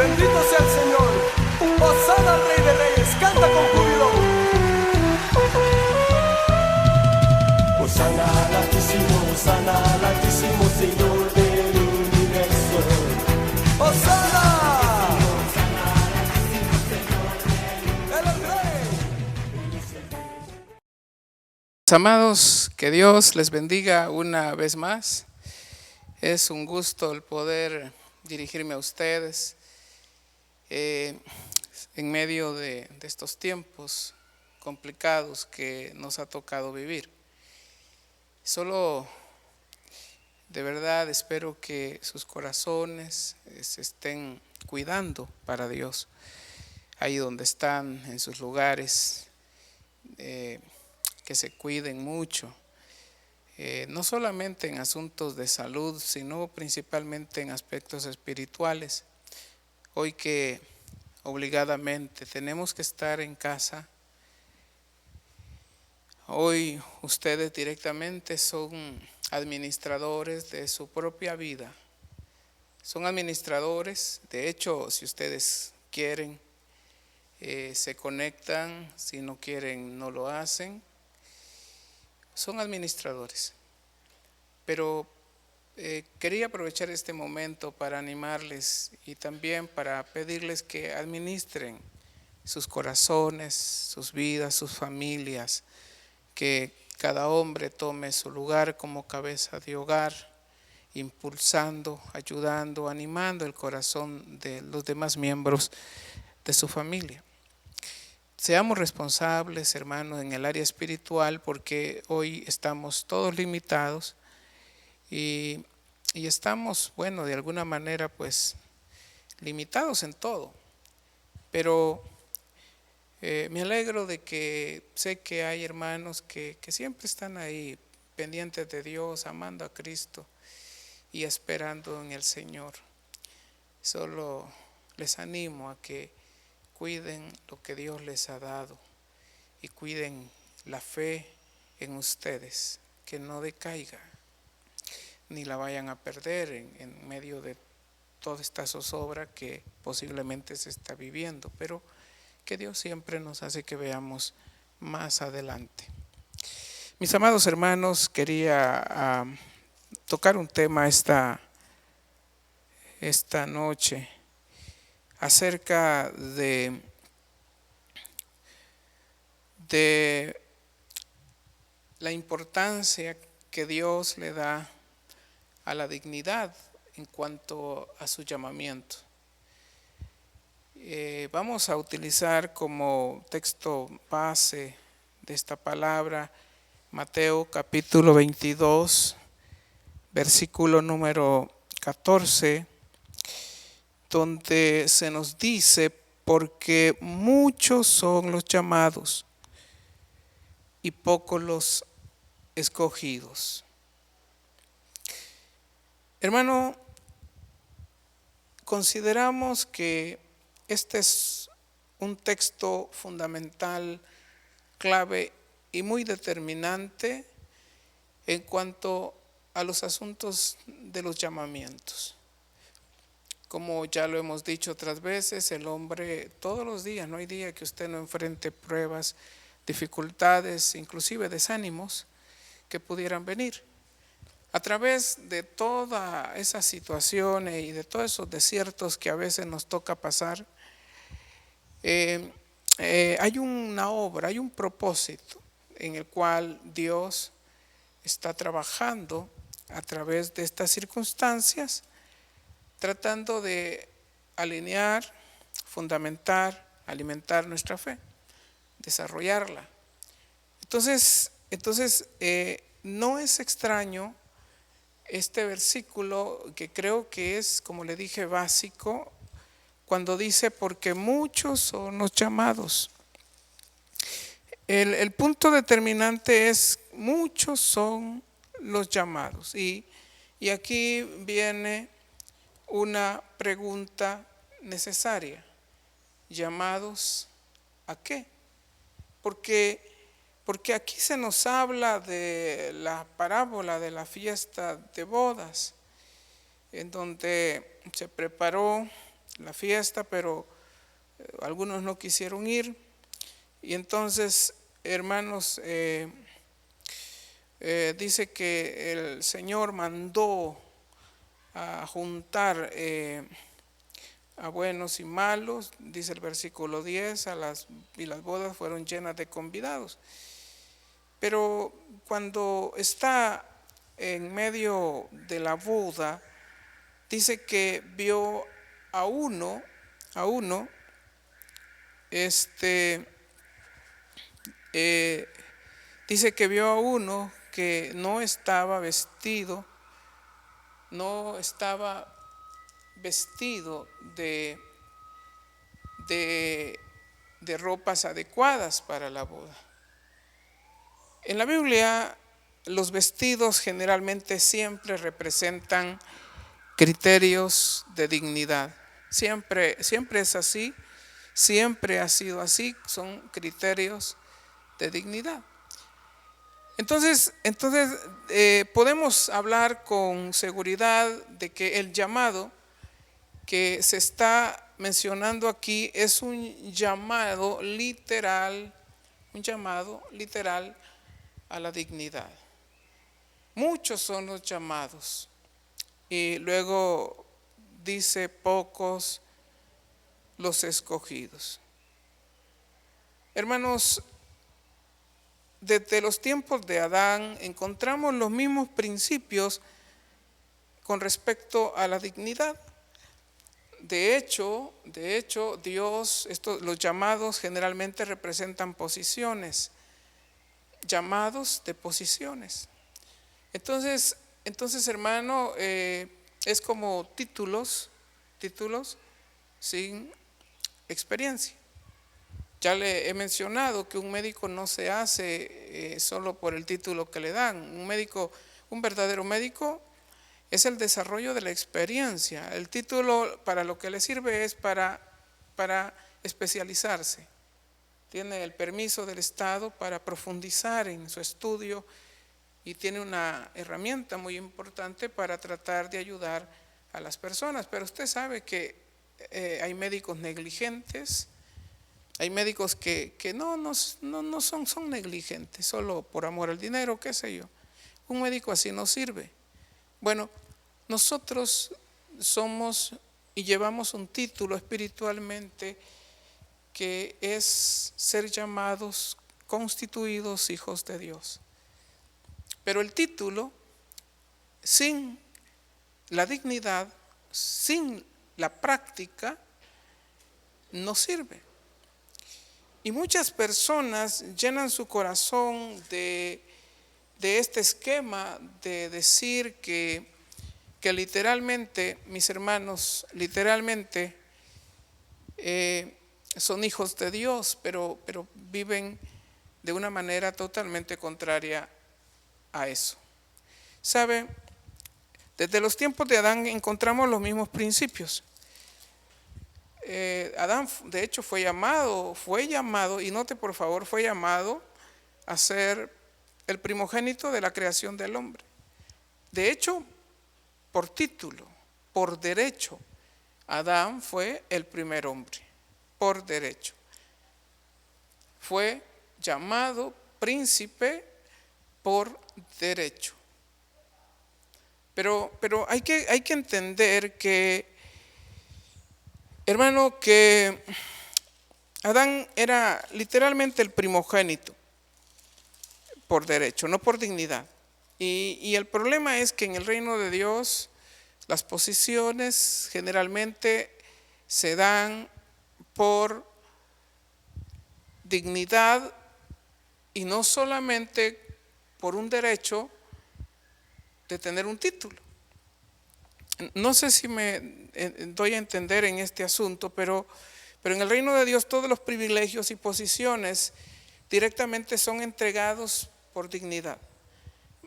Bendito sea el Señor. Hosana al Rey de Reyes. Canta con júbilo. Hosana al Altísimo Señor del universo. Hosana. Él es Rey. Amados, que Dios les bendiga una vez más. Es un gusto el poder dirigirme a ustedes en medio de estos tiempos complicados que nos ha tocado vivir. Solo de verdad espero que sus corazones se estén cuidando para Dios, ahí donde están, en sus lugares, que se cuiden mucho. No solamente en asuntos de salud, sino principalmente en aspectos espirituales. Hoy que obligadamente tenemos que estar en casa, hoy ustedes directamente son administradores de su propia vida. Son administradores, de hecho, si ustedes quieren, se conectan, si no quieren, no lo hacen. Son administradores, pero quería aprovechar este momento para animarles y también para pedirles que administren sus corazones, sus vidas, sus familias, que cada hombre tome su lugar como cabeza de hogar, impulsando, ayudando, animando el corazón de los demás miembros de su familia. Seamos responsables, hermanos, en el área espiritual, porque hoy estamos todos limitados y estamos, bueno, de alguna manera, pues, limitados en todo. Pero me alegro de que sé que hay hermanos que siempre están ahí, pendientes de Dios, amando a Cristo y esperando en el Señor. Solo les animo a que cuiden lo que Dios les ha dado y cuiden la fe en ustedes, que no decaiga, ni la vayan a perder en medio de toda esta zozobra que posiblemente se está viviendo, pero que Dios siempre nos hace que veamos más adelante. Mis amados hermanos, quería tocar un tema esta noche acerca de la importancia que Dios le da a la dignidad en cuanto a su llamamiento. Vamos a utilizar como texto base de esta palabra Mateo capítulo 22, versículo número 14, donde se nos dice: porque muchos son los llamados y pocos los escogidos. Hermano, consideramos que este es un texto fundamental, clave y muy determinante en cuanto a los asuntos de los llamamientos. Como ya lo hemos dicho otras veces, el hombre todos los días, no hay día que usted no enfrente pruebas, dificultades, inclusive desánimos que pudieran venir. A través de todas esas situaciones y de todos esos desiertos que a veces nos toca pasar, hay una obra, hay un propósito en el cual Dios está trabajando a través de estas circunstancias, tratando de alinear, fundamentar, alimentar nuestra fe, desarrollarla. Entonces, no es extraño este versículo, que creo que es, como le dije, básico, cuando dice: porque muchos son los llamados. El punto determinante es: muchos son los llamados. Y aquí viene una pregunta necesaria: ¿llamados a qué? Porque aquí se nos habla de la parábola de la fiesta de bodas, en donde se preparó la fiesta, pero algunos no quisieron ir. Y entonces, hermanos, dice que el Señor mandó a juntar a buenos y malos, dice el versículo 10, y las bodas fueron llenas de convidados. Pero cuando está en medio de la boda, dice que vio a uno, dice que vio a uno que no estaba vestido de ropas adecuadas para la boda. En la Biblia, los vestidos generalmente siempre representan criterios de dignidad. Siempre es así, siempre ha sido así, son criterios de dignidad. Entonces podemos hablar con seguridad de que el llamado que se está mencionando aquí es un llamado literal a la dignidad. Muchos son los llamados y luego dice pocos los escogidos. Hermanos, desde los tiempos de Adán encontramos los mismos principios con respecto a la dignidad. De hecho, Dios, los llamados generalmente representan posiciones, llamados de posiciones. Entonces, hermano, es como títulos sin experiencia. Ya le he mencionado que un médico no se hace solo por el título que le dan. Un verdadero médico es el desarrollo de la experiencia. El título para lo que le sirve es para especializarse. Tiene el permiso del Estado para profundizar en su estudio y tiene una herramienta muy importante para tratar de ayudar a las personas. Pero usted sabe que hay médicos negligentes. Hay médicos que no son negligentes, solo por amor al dinero, qué sé yo. Un médico así no sirve. Bueno, nosotros somos y llevamos un título espiritualmente que es ser llamados, constituidos hijos de Dios. Pero el título, sin la dignidad, sin la práctica, no sirve. Y muchas personas llenan su corazón de este esquema de decir que literalmente, mis hermanos, son hijos de Dios, pero viven de una manera totalmente contraria a eso. ¿Sabe? Desde los tiempos de Adán encontramos los mismos principios. Adán, de hecho, fue llamado, y note por favor, fue llamado a ser el primogénito de la creación del hombre. De hecho, por título, por derecho, Adán fue el primer hombre, por derecho. Fue llamado príncipe por derecho. Pero hay que entender que, hermano, que Adán era literalmente el primogénito por derecho, no por dignidad. Y el problema es que en el reino de Dios las posiciones generalmente se dan por dignidad y no solamente por un derecho de tener un título. No sé si me doy a entender en este asunto, pero en el reino de Dios todos los privilegios y posiciones directamente son entregados por dignidad,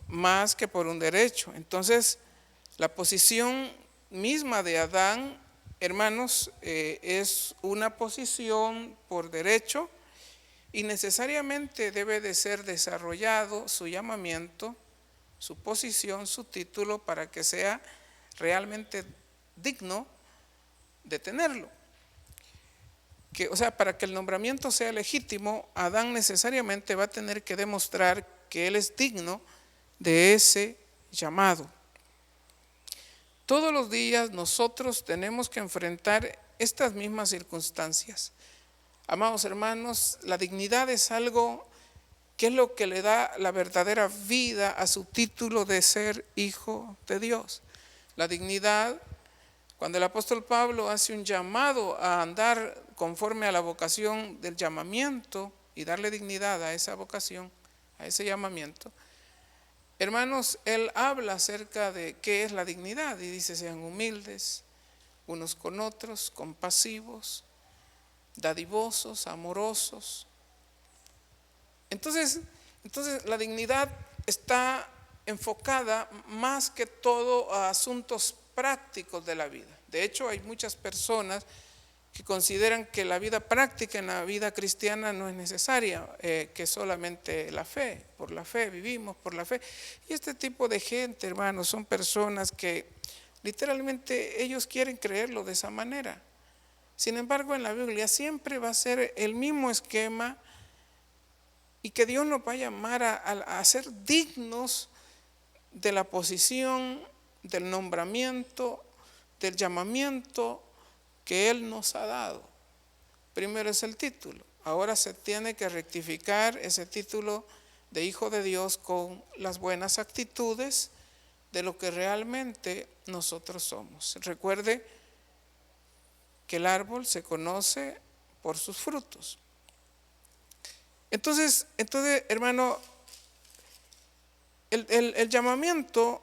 más que por un derecho. Entonces, la posición misma de Adán, hermanos, es una posición por derecho y necesariamente debe de ser desarrollado su llamamiento, su posición, su título, para que sea realmente digno de tenerlo. O sea, para que el nombramiento sea legítimo, Adán necesariamente va a tener que demostrar que él es digno de ese llamado. Todos los días nosotros tenemos que enfrentar estas mismas circunstancias. Amados hermanos, la dignidad es algo que es lo que le da la verdadera vida a su título de ser hijo de Dios. La dignidad, cuando el apóstol Pablo hace un llamado a andar conforme a la vocación del llamamiento y darle dignidad a esa vocación, a ese llamamiento, hermanos, él habla acerca de qué es la dignidad y dice: sean humildes unos con otros, compasivos, dadivosos, amorosos. Entonces la dignidad está enfocada más que todo a asuntos prácticos de la vida. De hecho, hay muchas personas que consideran que la vida práctica en la vida cristiana no es necesaria, que solamente la fe, por la fe vivimos, por la fe. Y este tipo de gente, hermanos, son personas que literalmente ellos quieren creerlo de esa manera. Sin embargo, en la Biblia siempre va a ser el mismo esquema, y que Dios nos va a llamar a ser dignos de la posición, del nombramiento, del llamamiento que Él nos ha dado. Primero es el título. Ahora se tiene que rectificar ese título de hijo de Dios con las buenas actitudes de lo que realmente nosotros somos. Recuerde que el árbol se conoce por sus frutos. Entonces, hermano, el llamamiento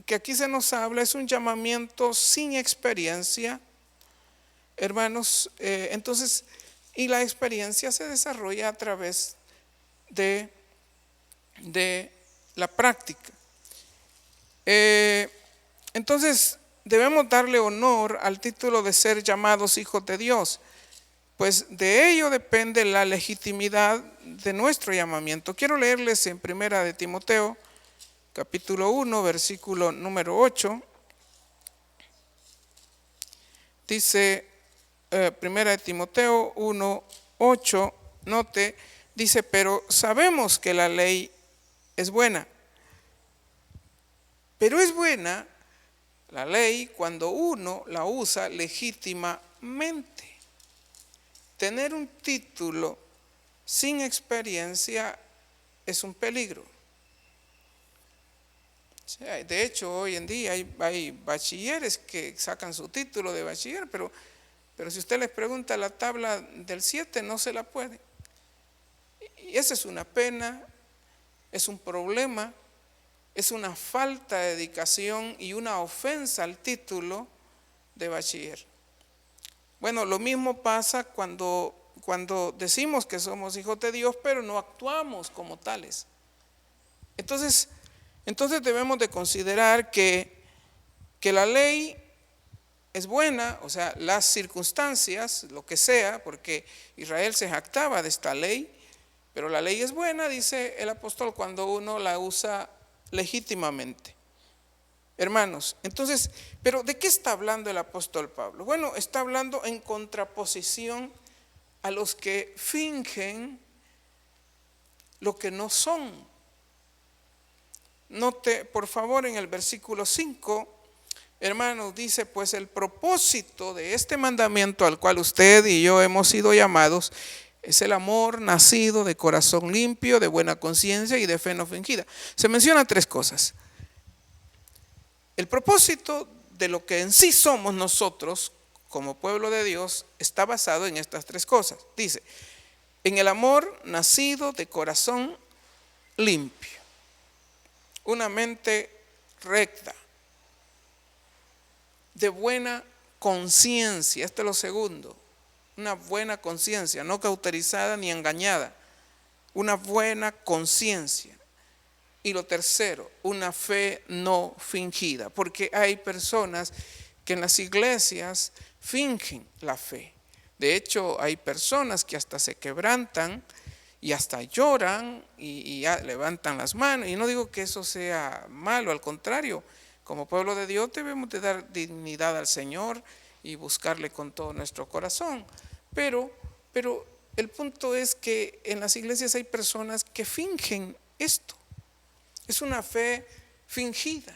que aquí se nos habla es un llamamiento sin experiencia, hermanos. Entonces, y la experiencia se desarrolla a través de la práctica. Entonces, debemos darle honor al título de ser llamados hijos de Dios, pues de ello depende la legitimidad de nuestro llamamiento. Quiero leerles en Primera de Timoteo, capítulo 1, versículo número 8. Dice Primera de Timoteo 1, 8, note, dice: pero sabemos que la ley es buena. Pero es buena la ley cuando uno la usa legítimamente. Tener un título sin experiencia es un peligro. De hecho, hoy en día hay bachilleres que sacan su título de bachiller, pero si usted les pregunta la tabla del 7, no se la puede. Y esa es una pena, es un problema, es una falta de dedicación y una ofensa al título de bachiller. Bueno, lo mismo pasa cuando decimos que somos hijos de Dios, pero no actuamos como tales. Entonces debemos de considerar que la ley es buena, o sea, las circunstancias, lo que sea, porque Israel se jactaba de esta ley, pero la ley es buena, dice el apóstol, cuando uno la usa legítimamente. Hermanos, entonces, ¿pero de qué está hablando el apóstol Pablo? Bueno, está hablando en contraposición a los que fingen lo que no son. Note, por favor, en el versículo 5, hermanos, dice: pues el propósito de este mandamiento al cual usted y yo hemos sido llamados es el amor nacido de corazón limpio, de buena conciencia y de fe no fingida. Se mencionan tres cosas. El propósito de lo que en sí somos nosotros como pueblo de Dios está basado en estas tres cosas. Dice: en el amor nacido de corazón limpio, una mente recta, de buena conciencia. Esto es lo segundo, una buena conciencia, no cauterizada ni engañada, una buena conciencia. Y lo tercero, una fe no fingida, porque hay personas que en las iglesias fingen la fe. De hecho, hay personas que hasta se quebrantan y hasta lloran y levantan las manos. Y no digo que eso sea malo, al contrario, como pueblo de Dios debemos de dar dignidad al Señor y buscarle con todo nuestro corazón. Pero el punto es que en las iglesias hay personas que fingen esto. Es una fe fingida.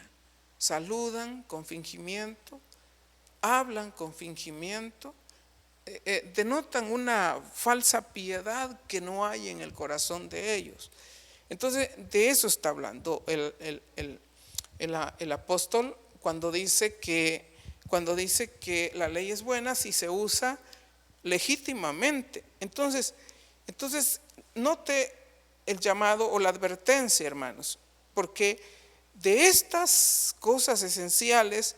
Saludan con fingimiento, hablan con fingimiento, denotan una falsa piedad que no hay en el corazón de ellos. Entonces, de eso está hablando el apóstol cuando dice que la ley es buena si se usa legítimamente. Entonces, note el llamado o la advertencia, hermanos, porque de estas cosas esenciales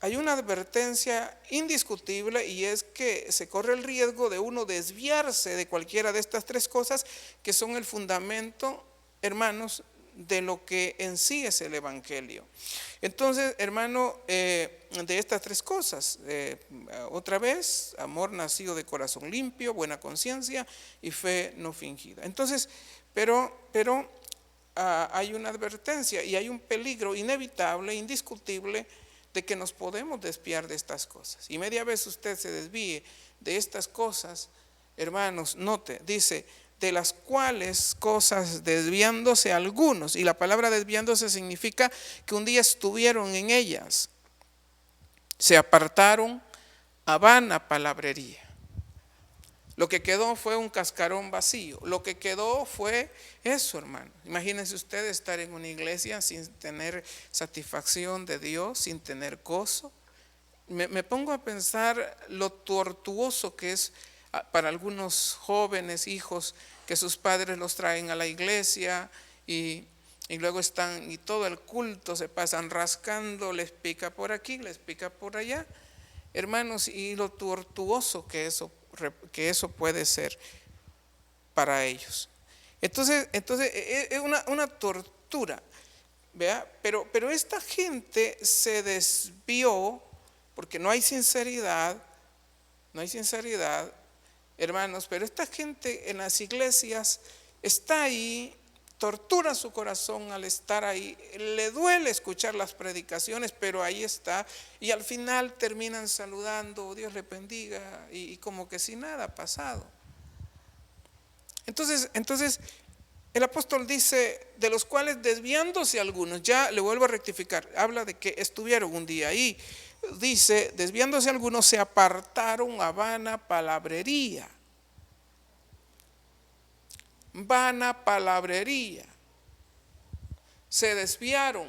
hay una advertencia indiscutible, y es que se corre el riesgo de uno desviarse de cualquiera de estas tres cosas que son el fundamento, hermanos, de lo que en sí es el evangelio. Entonces, hermano, de estas tres cosas, otra vez, amor nacido de corazón limpio, buena conciencia y fe no fingida. Entonces, pero hay una advertencia y hay un peligro inevitable, indiscutible, de que nos podemos desviar de estas cosas. Y media vez usted se desvíe de estas cosas, hermanos, note, dice, de las cuales cosas desviándose algunos, y la palabra desviándose significa que un día estuvieron en ellas, se apartaron a vana palabrería. Lo que quedó fue un cascarón vacío. Lo que quedó fue eso, hermano. Imagínense ustedes estar en una iglesia sin tener satisfacción de Dios, sin tener gozo. Me pongo a pensar lo tortuoso que es para algunos jóvenes hijos que sus padres los traen a la iglesia y luego están, y todo el culto se pasan rascando, les pica por aquí, les pica por allá, hermanos, y lo tortuoso que eso puede ser para ellos. Entonces es una tortura, ¿vea? Pero esta gente se desvió porque no hay sinceridad, hermanos, pero esta gente en las iglesias está ahí, tortura su corazón al estar ahí, le duele escuchar las predicaciones, pero ahí está, y al final terminan saludando, Dios le bendiga, y como que si nada ha pasado. Entonces el apóstol dice, de los cuales desviándose algunos, ya le vuelvo a rectificar, habla de que estuvieron un día ahí, dice, desviándose algunos se apartaron a vana palabrería. Vana palabrería. Se desviaron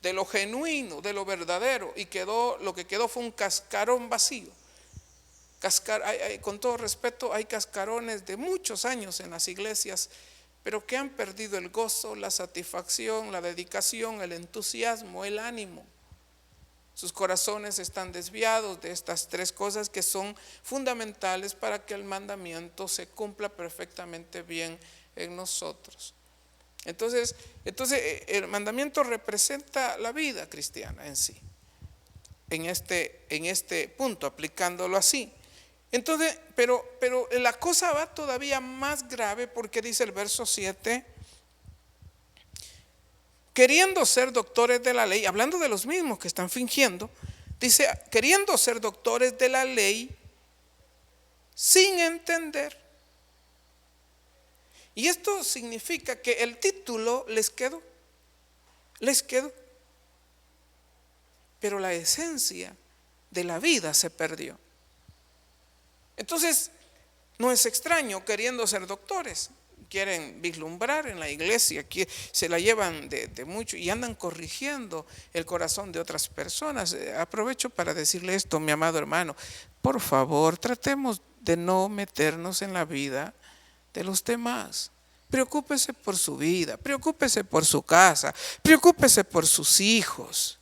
de lo genuino, de lo verdadero, y lo que quedó fue un cascarón vacío. Con todo respeto, hay cascarones de muchos años en las iglesias, pero que han perdido el gozo, la satisfacción, la dedicación, el entusiasmo, el ánimo. Sus corazones están desviados de estas tres cosas que son fundamentales para que el mandamiento se cumpla perfectamente bien en nosotros. Entonces el mandamiento representa la vida cristiana en sí, en este punto, aplicándolo así. Entonces, pero la cosa va todavía más grave, porque dice el verso 7, queriendo ser doctores de la ley, hablando de los mismos que están fingiendo, dice, queriendo ser doctores de la ley, sin entender. Y esto significa que el título les quedó, pero la esencia de la vida se perdió. Entonces, no es extraño, queriendo ser doctores, quieren vislumbrar en la iglesia, que se la llevan de mucho y andan corrigiendo el corazón de otras personas. Aprovecho para decirle esto, mi amado hermano, por favor, tratemos de no meternos en la vida de los demás. Preocúpese por su vida, preocúpese por su casa, preocúpese por sus hijos.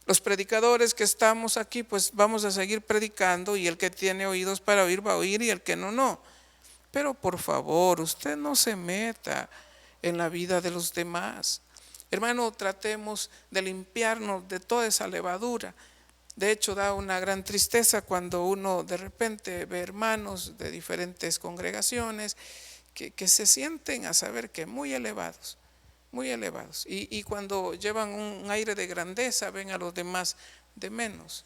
Los predicadores que estamos aquí, pues vamos a seguir predicando, y el que tiene oídos para oír va a oír, y el que no, no. Pero por favor, usted no se meta en la vida de los demás. Hermano, tratemos de limpiarnos de toda esa levadura. De hecho, da una gran tristeza cuando uno de repente ve hermanos de diferentes congregaciones que se sienten a saber que muy elevados. Y cuando llevan un aire de grandeza, ven a los demás de menos.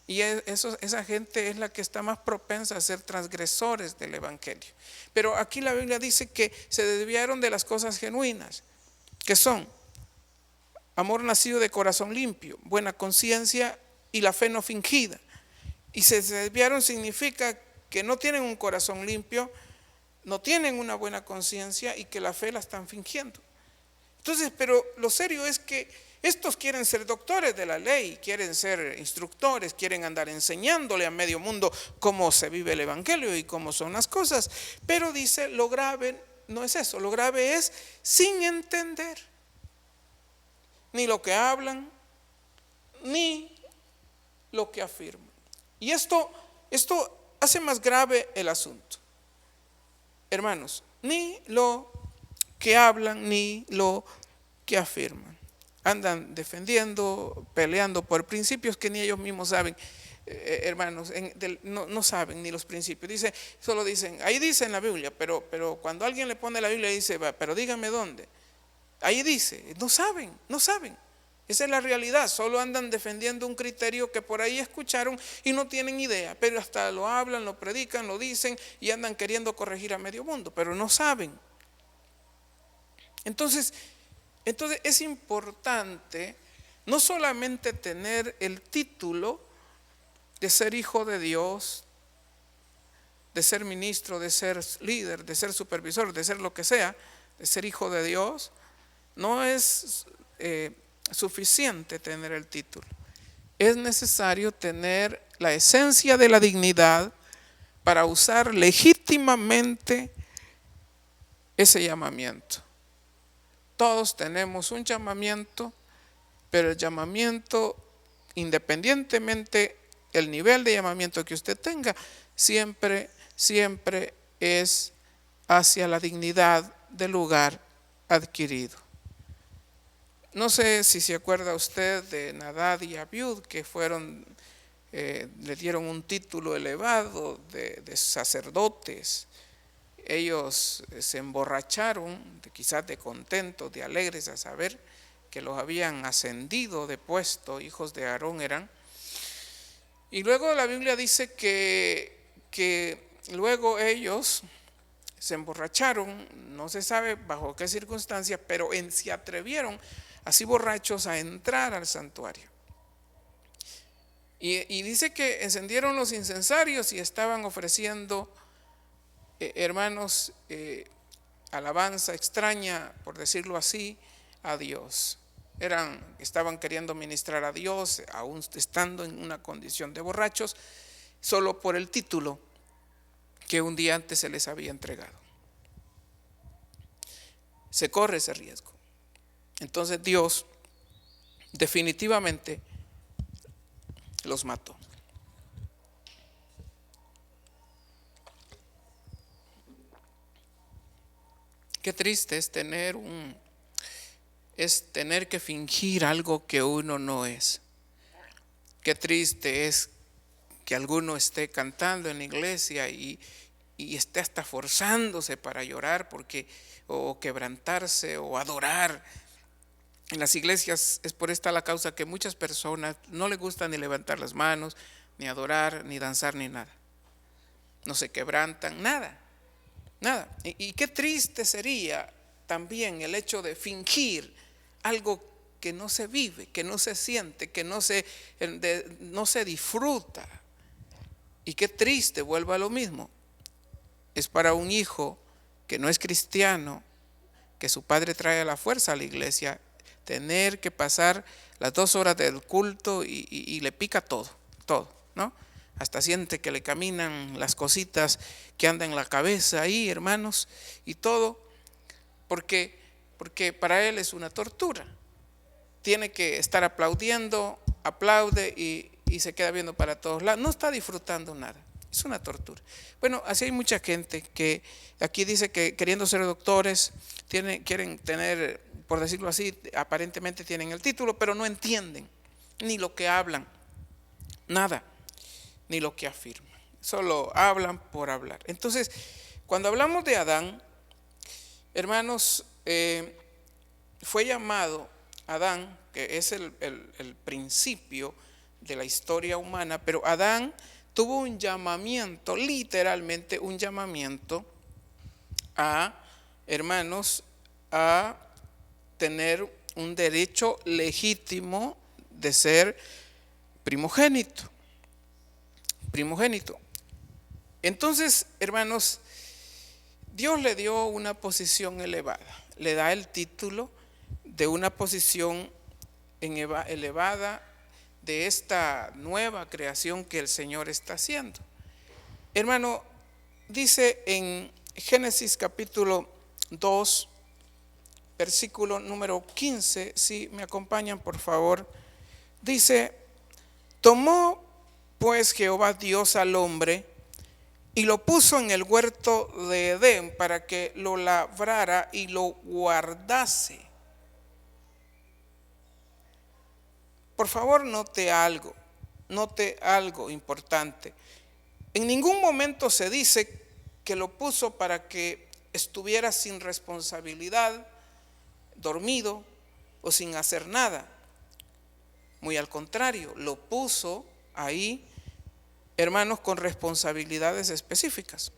Y esa gente es la que está más propensa a ser transgresores del evangelio. Pero aquí la Biblia dice que se desviaron de las cosas genuinas, que son amor nacido de corazón limpio, buena conciencia y la fe no fingida. Y se desviaron significa que no tienen un corazón limpio, no tienen una buena conciencia y que la fe la están fingiendo. Entonces, pero lo serio es que estos quieren ser doctores de la ley, quieren ser instructores, quieren andar enseñándole a medio mundo cómo se vive el evangelio y cómo son las cosas. Pero dice, lo grave no es eso, lo grave es sin entender ni lo que hablan, ni lo que afirman. Y esto hace más grave el asunto. Hermanos, ni lo que hablan, ni lo que afirman. Andan defendiendo, peleando por principios que ni ellos mismos saben. Hermanos, no saben ni los principios. Solo dicen, ahí dice en la Biblia, pero cuando alguien le pone la Biblia dice, pero dígame dónde. Ahí dice, no saben. Esa es la realidad, solo andan defendiendo un criterio que por ahí escucharon y no tienen idea, pero hasta lo hablan, lo predican, lo dicen y andan queriendo corregir a medio mundo, pero no saben. Entonces es importante no solamente tener el título de ser hijo de Dios, de ser ministro, de ser líder, de ser supervisor, de ser lo que sea, de ser hijo de Dios. No es suficiente tener el título. Es necesario tener la esencia de la dignidad para usar legítimamente ese llamamiento. Todos tenemos un llamamiento, pero el llamamiento, independientemente el nivel de llamamiento que usted tenga, siempre es hacia la dignidad del lugar adquirido. No sé si se acuerda usted de Nadab y Abiud, que le dieron un título elevado de sacerdotes. Ellos se emborracharon, quizás de contentos, de alegres a saber que los habían ascendido de puesto, hijos de Aarón eran. Y luego la Biblia dice que luego ellos se emborracharon, no se sabe bajo qué circunstancias, pero se atrevieron así borrachos a entrar al santuario. Y dice que encendieron los incensarios y estaban ofreciendo, hermanos, alabanza extraña, por decirlo así, a Dios. Estaban queriendo ministrar a Dios, aún estando en una condición de borrachos, solo por el título que un día antes se les había entregado. Se corre ese riesgo. Entonces Dios definitivamente los mató. Qué triste es tener que fingir algo que uno no es. Qué triste es que alguno esté cantando en la iglesia y esté hasta forzándose para llorar o quebrantarse o adorar. En las iglesias es por esta la causa que muchas personas no les gusta ni levantar las manos, ni adorar, ni danzar, ni nada. No se quebrantan, nada. Y qué triste sería también el hecho de fingir algo que no se vive, que no se siente, que no se disfruta. Y qué triste, vuelvo a lo mismo. Es para un hijo que no es cristiano, que su padre trae a la fuerza a la iglesia, tener que pasar las 2 horas del culto y le pica todo, ¿no? Hasta siente que le caminan las cositas que andan en la cabeza ahí, hermanos, y todo, porque para él es una tortura. Tiene que estar aplaudiendo, aplaude y se queda viendo para todos lados. No está disfrutando nada. Es una tortura. Bueno, así hay mucha gente que aquí dice que queriendo ser doctores quieren tener, por decirlo así, aparentemente tienen el título, pero no entienden ni lo que hablan, nada, ni lo que afirman. Solo hablan por hablar. Entonces, cuando hablamos de Adán, hermanos, fue llamado Adán, que es el principio de la historia humana, pero Adán tuvo un llamamiento, literalmente un llamamiento a, hermanos, a tener un derecho legítimo de ser primogénito. Entonces, hermanos, Dios le dio una posición elevada, le da el título de una posición elevada de esta nueva creación que el Señor está haciendo. Hermano, dice en Génesis capítulo 2, versículo número 15, si me acompañan por favor, dice: tomó pues Jehová Dios al hombre y lo puso en el huerto de Edén para que lo labrara y lo guardase. Por favor, note algo importante. En ningún momento se dice que lo puso para que estuviera sin responsabilidad, dormido o sin hacer nada. Muy al contrario, lo puso ahí, hermanos, con responsabilidades específicas.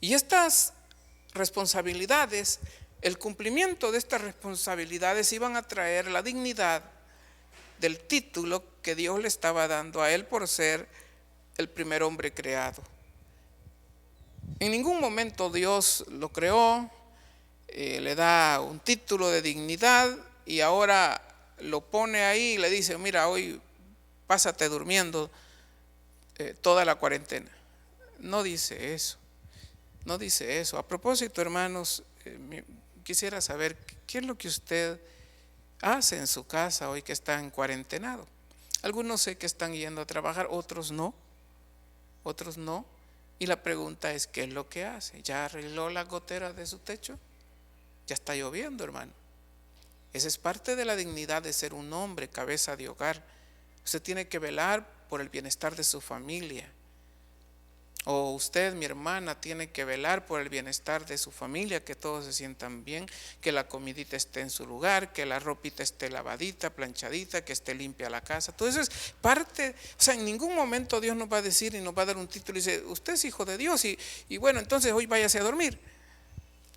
Y estas responsabilidades, el cumplimiento de estas responsabilidades iban a traer la dignidad del título que Dios le estaba dando a él por ser el primer hombre creado. En ningún momento Dios lo creó, le da un título de dignidad y ahora lo pone ahí y le dice: mira, hoy pásate durmiendo toda la cuarentena. No dice eso. A propósito, hermanos, quisiera saber qué es lo que usted hace en su casa hoy que está en cuarentenado. Algunos sé que están yendo a trabajar, otros no. Y la pregunta es: ¿qué es lo que hace? ¿Ya arregló las goteras de su techo? Ya está lloviendo, hermano. Esa es parte de la dignidad de ser un hombre, cabeza de hogar. Usted tiene que velar por el bienestar de su familia. O usted, mi hermana, tiene que velar por el bienestar de su familia, que todos se sientan bien, que la comidita esté en su lugar, que la ropita esté lavadita, planchadita, que esté limpia la casa. Todo eso es parte. O sea, en ningún momento Dios nos va a decir y nos va a dar un título y dice: usted es hijo de Dios y bueno, entonces hoy váyase a dormir.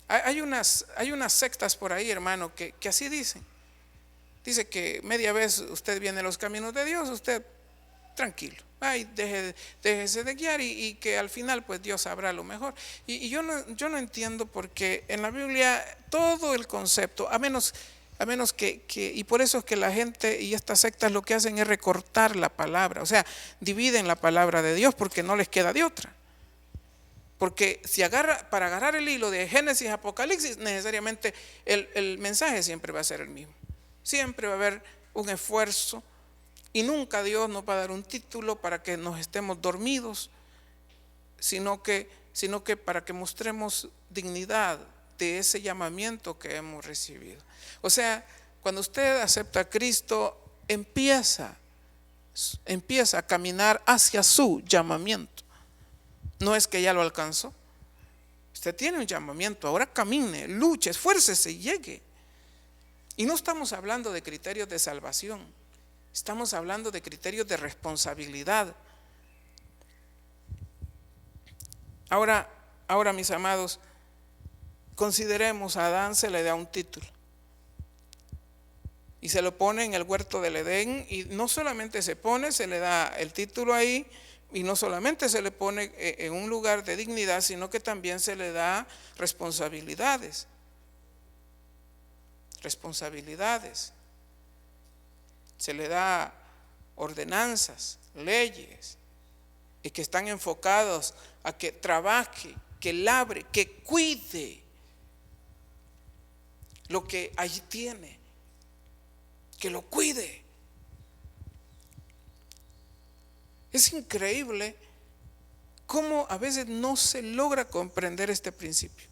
Hay unas sectas por ahí, hermano, que así dicen. Dice que media vez usted viene a los caminos de Dios, usted tranquilo, ay, déjese de guiar y que al final pues Dios sabrá lo mejor. Y yo no entiendo, porque en la Biblia todo el concepto, a menos que y por eso es que la gente y estas sectas lo que hacen es recortar la palabra, o sea, dividen la palabra de Dios porque no les queda de otra. Porque para agarrar el hilo de Génesis a Apocalipsis, necesariamente el mensaje siempre va a ser el mismo. Siempre va a haber un esfuerzo y nunca Dios nos va a dar un título para que nos estemos dormidos, sino que para que mostremos dignidad de ese llamamiento que hemos recibido. O sea, cuando usted acepta a Cristo, empieza a caminar hacia su llamamiento. No es que ya lo alcanzó. Usted tiene un llamamiento, ahora camine, luche, esfuércese y llegue. Y no estamos hablando de criterios de salvación, estamos hablando de criterios de responsabilidad. Ahora, mis amados, consideremos: a Adán se le da un título y se lo pone en el huerto del Edén, y no solamente se le da el título ahí, y no solamente se le pone en un lugar de dignidad, sino que también se le da responsabilidades. Se le da ordenanzas, leyes, y que están enfocados a que trabaje, que labre, que cuide lo que allí tiene, que lo cuide. Es increíble cómo a veces no se logra comprender este principio.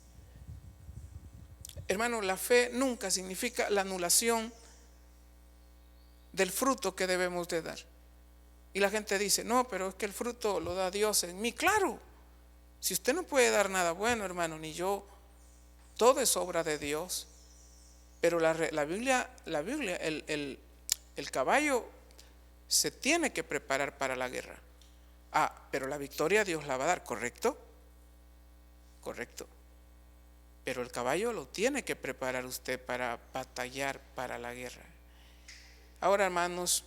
Hermano, la fe nunca significa la anulación del fruto que debemos de dar. Y la gente dice: no, pero es que el fruto lo da Dios en mí. Claro, si usted no puede dar nada bueno, hermano, ni yo, todo es obra de Dios. Pero la Biblia, el caballo se tiene que preparar para la guerra. Pero la victoria Dios la va a dar, ¿correcto? Correcto. Pero el caballo lo tiene que preparar usted para batallar para la guerra. Ahora, hermanos,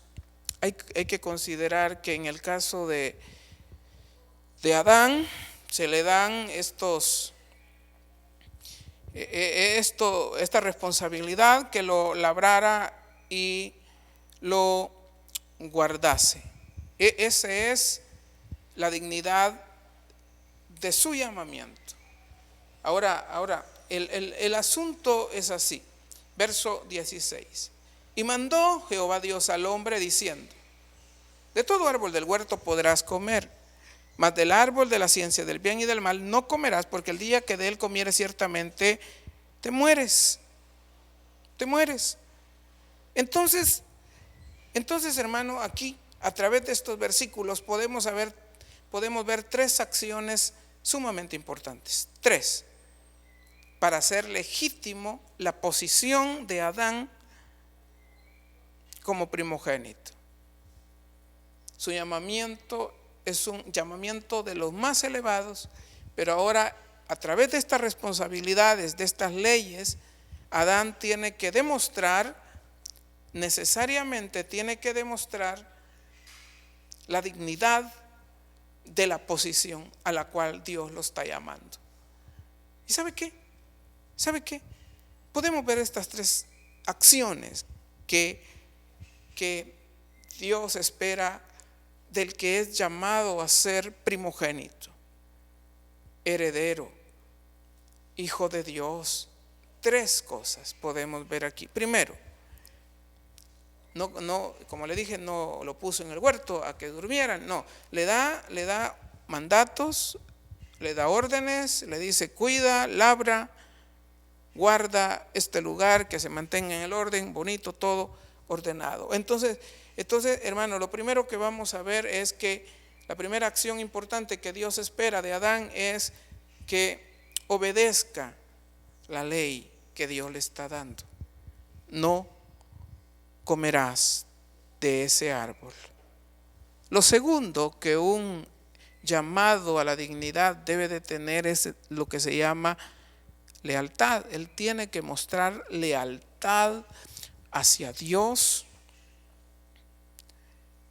hay que considerar que en el caso de Adán se le dan esta responsabilidad, que lo labrara y lo guardase. Esa es la dignidad de su llamamiento. Ahora el asunto es así. Verso 16. Y mandó Jehová Dios al hombre diciendo: de todo árbol del huerto podrás comer, mas del árbol de la ciencia del bien y del mal no comerás, porque el día que de él comieres ciertamente te mueres. Te mueres. Entonces, hermano, aquí a través de estos versículos podemos ver tres acciones sumamente importantes. Tres, para hacer legítimo la posición de Adán como primogénito. Su llamamiento es un llamamiento de los más elevados, pero ahora a través de estas responsabilidades, de estas leyes, Adán tiene que demostrar, necesariamente tiene que demostrar la dignidad de la posición a la cual Dios lo está llamando. ¿Y sabe qué? Podemos ver estas tres acciones que Dios espera del que es llamado a ser primogénito, heredero, hijo de Dios. Tres cosas podemos ver aquí. Primero, no, como le dije, no lo puso en el huerto a que durmieran, no, le da mandatos, le da órdenes, le dice: cuida, labra, guarda este lugar, que se mantenga en el orden, bonito, todo ordenado. Entonces, hermano, lo primero que vamos a ver es que la primera acción importante que Dios espera de Adán es que obedezca la ley que Dios le está dando. No comerás de ese árbol. Lo segundo que un llamado a la dignidad debe de tener es lo que se llama lealtad. Él tiene que mostrar lealtad hacia Dios.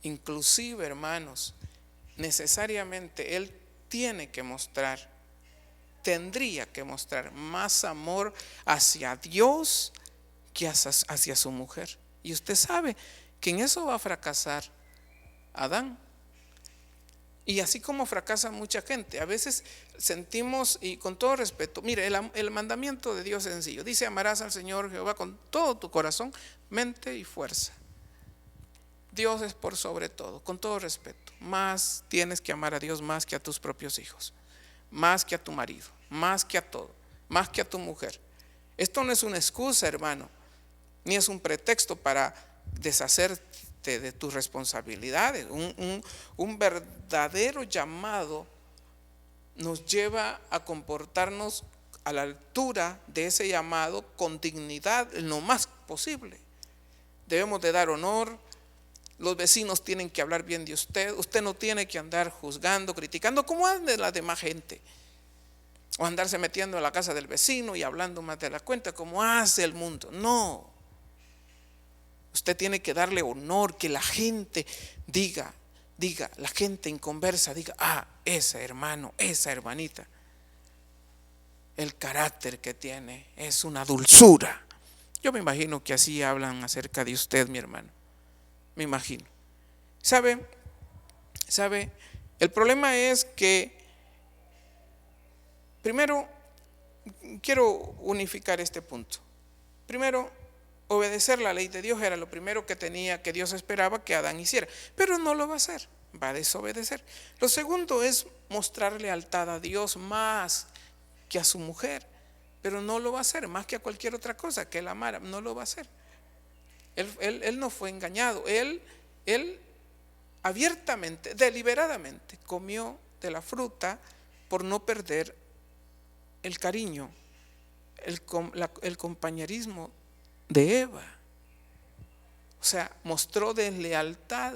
Inclusive, hermanos, necesariamente él tendría que mostrar más amor hacia Dios que hacia su mujer. Y usted sabe que en eso va a fracasar Adán. Y así como fracasa mucha gente, a veces sentimos, y con todo respeto, mire, el mandamiento de Dios es sencillo. Dice: amarás al Señor Jehová con todo tu corazón, mente y fuerza. Dios es por sobre todo, con todo respeto. Más tienes que amar a Dios más que a tus propios hijos, más que a tu marido, más que a todo, más que a tu mujer. Esto no es una excusa, hermano, ni es un pretexto para deshacerte de tus responsabilidades. Un verdadero llamado nos lleva a comportarnos a la altura de ese llamado con dignidad en lo más posible. Debemos de dar honor. Los vecinos tienen que hablar bien de usted. Usted no tiene que andar juzgando, criticando como anda la demás gente, o andarse metiendo en la casa del vecino y hablando más de la cuenta como hace el mundo. No. Usted tiene que darle honor, que la gente diga, la gente en conversa diga: ese hermano, esa hermanita, el carácter que tiene es una dulzura. Yo me imagino que así hablan acerca de usted, mi hermano. Me imagino. ¿Sabe? El problema es que, primero, quiero unificar este punto. Primero, obedecer la ley de Dios era lo primero que Dios esperaba que Adán hiciera, pero no lo va a hacer, va a desobedecer. Lo segundo es mostrar lealtad a Dios más que a su mujer, pero no lo va a hacer, más que a cualquier otra cosa que él amara, no lo va a hacer. Él no fue engañado, él abiertamente, deliberadamente comió de la fruta por no perder el cariño, el compañerismo de Eva. O sea, mostró deslealtad.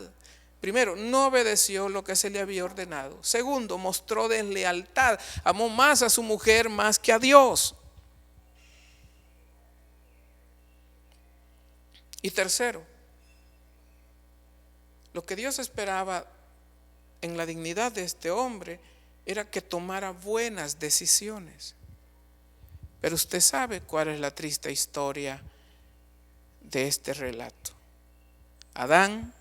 Primero, no obedeció lo que se le había ordenado. Segundo, mostró deslealtad. Amó más a su mujer más que a Dios. Y tercero, lo que Dios esperaba en la dignidad de este hombre era que tomara buenas decisiones. Pero usted sabe cuál es la triste historia de este relato. Adán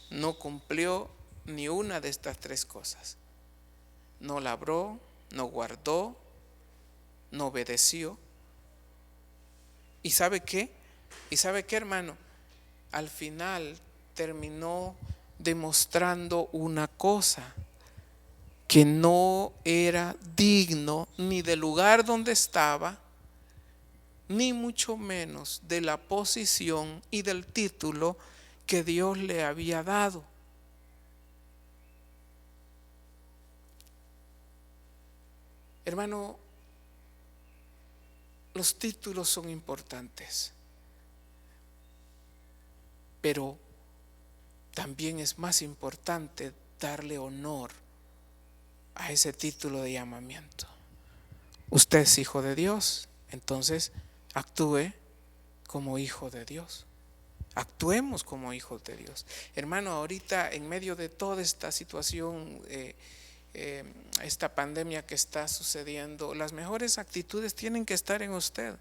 no cumplió ni una de estas tres cosas. No labró, no guardó, no obedeció. ¿Y sabe qué? ¿Y sabe qué, hermano? Al final terminó demostrando una cosa: que no era digno ni del lugar donde estaba, ni mucho menos de la posición y del título que Dios le había dado. Hermano, los títulos son importantes, pero también es más importante darle honor a ese título de llamamiento. Usted es hijo de Dios, entonces actúe como hijo de Dios. Actuemos como hijos de Dios. Hermano, ahorita en medio de toda esta situación, esta pandemia que está sucediendo, las mejores actitudes tienen que estar en usted.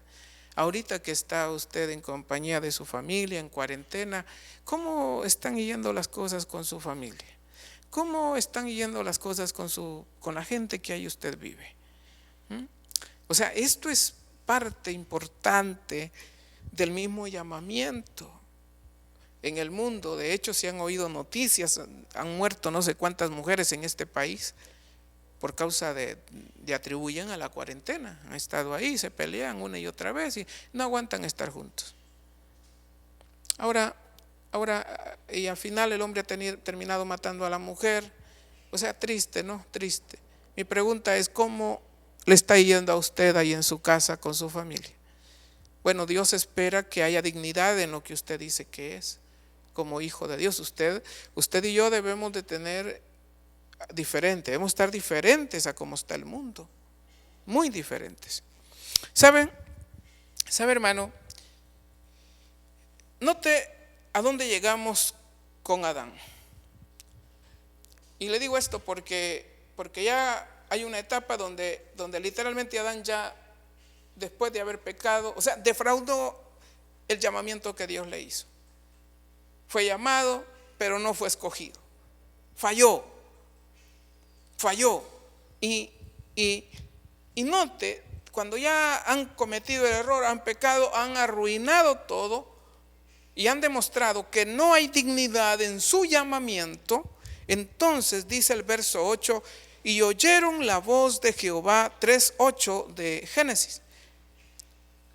Ahorita que está usted en compañía de su familia, en cuarentena, ¿cómo están yendo las cosas con su familia? ¿Cómo están yendo las cosas con la gente que ahí usted vive? O sea, esto es parte importante del mismo llamamiento en el mundo. De hecho, se han oído noticias, han muerto no sé cuántas mujeres en este país por causa de atribuyen a la cuarentena. Han estado ahí, se pelean una y otra vez y no aguantan estar juntos. Ahora, y al final el hombre ha terminado matando a la mujer. O sea, triste, ¿no? Triste. Mi pregunta es, ¿cómo le está yendo a usted ahí en su casa con su familia? Bueno, Dios espera que haya dignidad en lo que usted dice que es, como hijo de Dios. Usted y yo debemos de tener diferente, debemos estar diferentes a cómo está el mundo, muy diferentes. ¿Sabe, hermano? Note a dónde llegamos con Adán. Y le digo esto porque ya hay una etapa donde literalmente Adán ya, después de haber pecado, o sea, defraudó el llamamiento que Dios le hizo. Fue llamado, pero no fue escogido. Falló. Y note, cuando ya han cometido el error, han pecado, han arruinado todo y han demostrado que no hay dignidad en su llamamiento, entonces dice el verso 8, y oyeron la voz de Jehová, 3:8 de Génesis,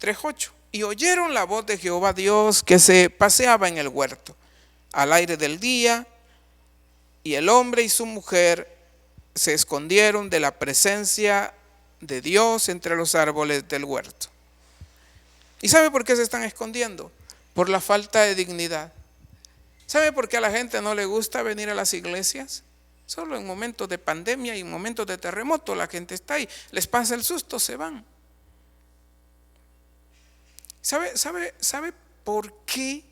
3:8, y oyeron la voz de Jehová Dios que se paseaba en el huerto al aire del día, y el hombre y su mujer se escondieron de la presencia de Dios entre los árboles del huerto. ¿Y sabe por qué se están escondiendo? Por la falta de dignidad. ¿Sabe por qué a la gente no le gusta venir a las iglesias? Solo en momentos de pandemia y en momentos de terremoto la gente está ahí, les pasa el susto, se van. ¿Sabe por qué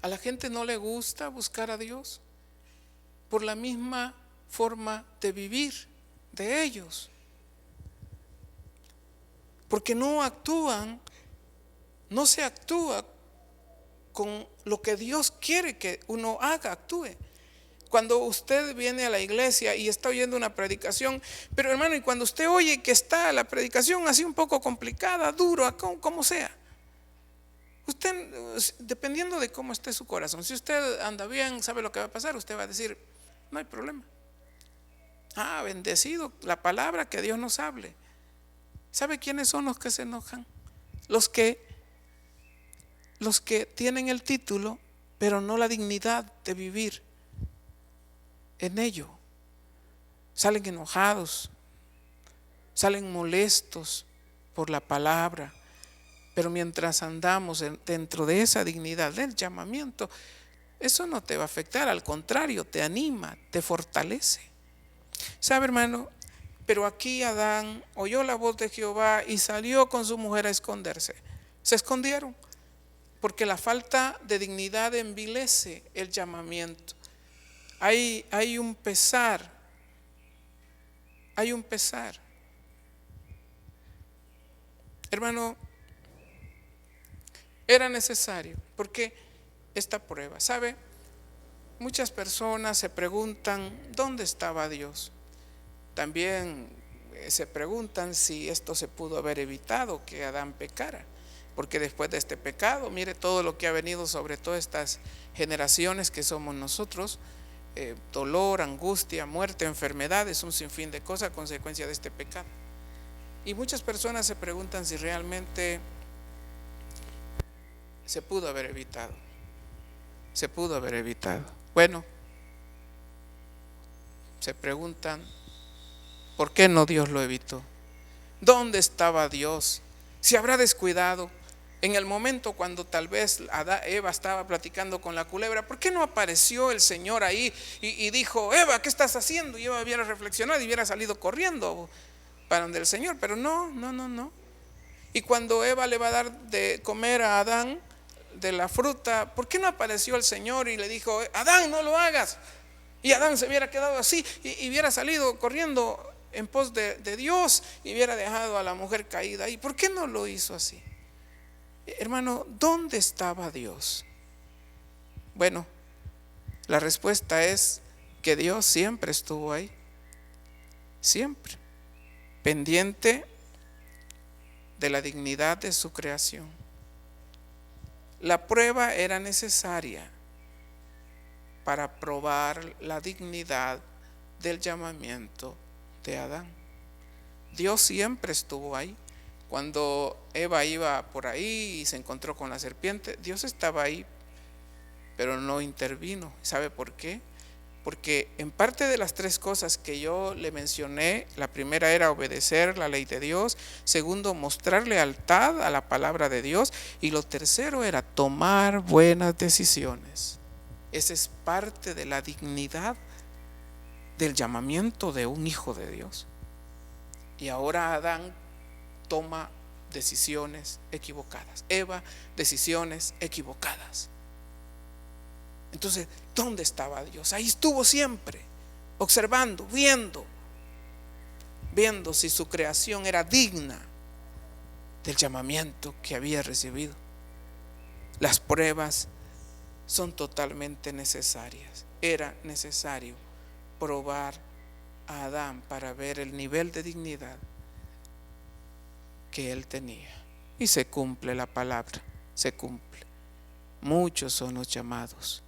a la gente no le gusta buscar a Dios? Por la misma forma de vivir de ellos. Porque no se actúa con lo que Dios quiere que uno actúe. Cuando usted viene a la iglesia y está oyendo una predicación, pero hermano, y cuando usted oye que está la predicación así un poco complicada, dura, como sea, usted, dependiendo de cómo esté su corazón, si usted anda bien, sabe lo que va a pasar, usted va a decir, no hay problema. Bendecido la palabra, que Dios nos hable. ¿Sabe quiénes son los que se enojan? Los que tienen el título, pero no la dignidad de vivir en ello. Salen enojados, salen molestos por la palabra, Pero mientras andamos dentro de esa dignidad del llamamiento, eso no te va a afectar, al contrario, te anima, te fortalece. ¿Sabe, hermano? Pero aquí Adán oyó la voz de Jehová y salió con su mujer a esconderse. Se escondieron porque la falta de dignidad envilece el llamamiento. Hay un pesar. Hay un pesar. Hermano, era necesario, porque esta prueba, ¿sabe? Muchas personas se preguntan, ¿dónde estaba Dios? También se preguntan si esto se pudo haber evitado, que Adán pecara, porque después de este pecado, mire todo lo que ha venido sobre todas estas generaciones que somos nosotros, dolor, angustia, muerte, enfermedades, un sinfín de cosas a consecuencia de este pecado. Y muchas personas se preguntan si realmente se pudo haber evitado. Se pudo haber evitado. Bueno, se preguntan, ¿por qué no Dios lo evitó? ¿Dónde estaba Dios? ¿Se habrá descuidado? En el momento cuando tal vez Eva estaba platicando con la culebra, ¿por qué no apareció el Señor ahí y dijo, Eva, ¿qué estás haciendo? Y Eva hubiera reflexionado y hubiera salido corriendo para donde el Señor, pero no. Y cuando Eva le va a dar de comer a Adán de la fruta, ¿por qué no apareció el Señor y le dijo, Adán, no lo hagas? Y Adán se hubiera quedado así y hubiera salido corriendo en pos de Dios y hubiera dejado a la mujer caída. ¿Y por qué no lo hizo así? Hermano, ¿dónde estaba Dios? Bueno, la respuesta es que Dios siempre estuvo ahí, siempre, pendiente de la dignidad de su creación. La prueba era necesaria para probar la dignidad del llamamiento de Adán. Dios siempre estuvo ahí. Cuando Eva iba por ahí y se encontró con la serpiente, Dios estaba ahí, pero no intervino. ¿Sabe por qué? Porque en parte de las tres cosas que yo le mencioné, la primera era obedecer la ley de Dios, segundo, mostrar lealtad a la palabra de Dios, y lo tercero era tomar buenas decisiones. Esa es parte de la dignidad del llamamiento de un hijo de Dios. Y ahora Adán toma decisiones equivocadas. Eva, decisiones equivocadas. Entonces, ¿dónde estaba Dios? Ahí estuvo siempre, observando, viendo si su creación era digna del llamamiento que había recibido. Las pruebas son totalmente necesarias. Era necesario probar a Adán para ver el nivel de dignidad que él tenía. Y se cumple la palabra, se cumple. Muchos son los llamados,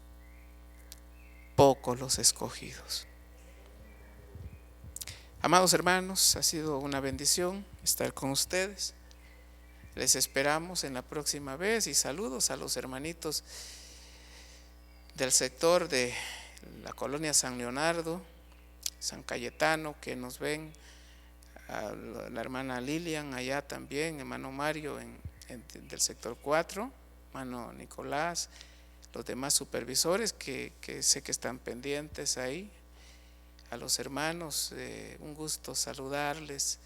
pocos los escogidos. Amados hermanos, ha sido una bendición estar con ustedes. Les esperamos en la próxima vez y saludos a los hermanitos del sector de la colonia San Leonardo, San Cayetano, que nos ven, a la hermana Lilian allá también, hermano Mario del sector 4, hermano Nicolás, los demás supervisores que sé que están pendientes ahí, a los hermanos, un gusto saludarles,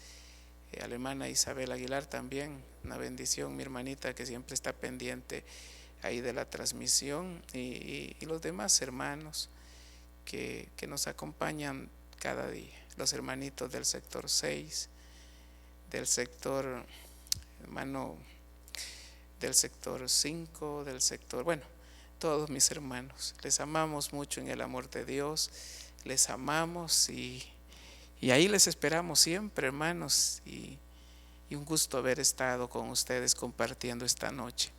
a la hermana Isabel Aguilar también, una bendición, mi hermanita que siempre está pendiente ahí de la transmisión, y los demás hermanos que nos acompañan cada día, los hermanitos del sector 6, del sector, hermano, del sector 5, del sector, bueno, todos mis hermanos, les amamos mucho en el amor de Dios, les amamos y ahí les esperamos siempre, hermanos, y un gusto haber estado con ustedes compartiendo esta noche.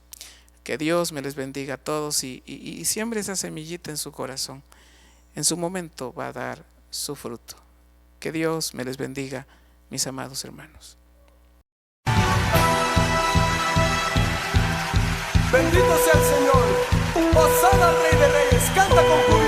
Que Dios me les bendiga a todos y siembre esa semillita en su corazón. En su momento va a dar su fruto. Que Dios me les bendiga, mis amados hermanos. Bendito sea el Señor. Hosana al Rey de Reyes. Canta con júbilo.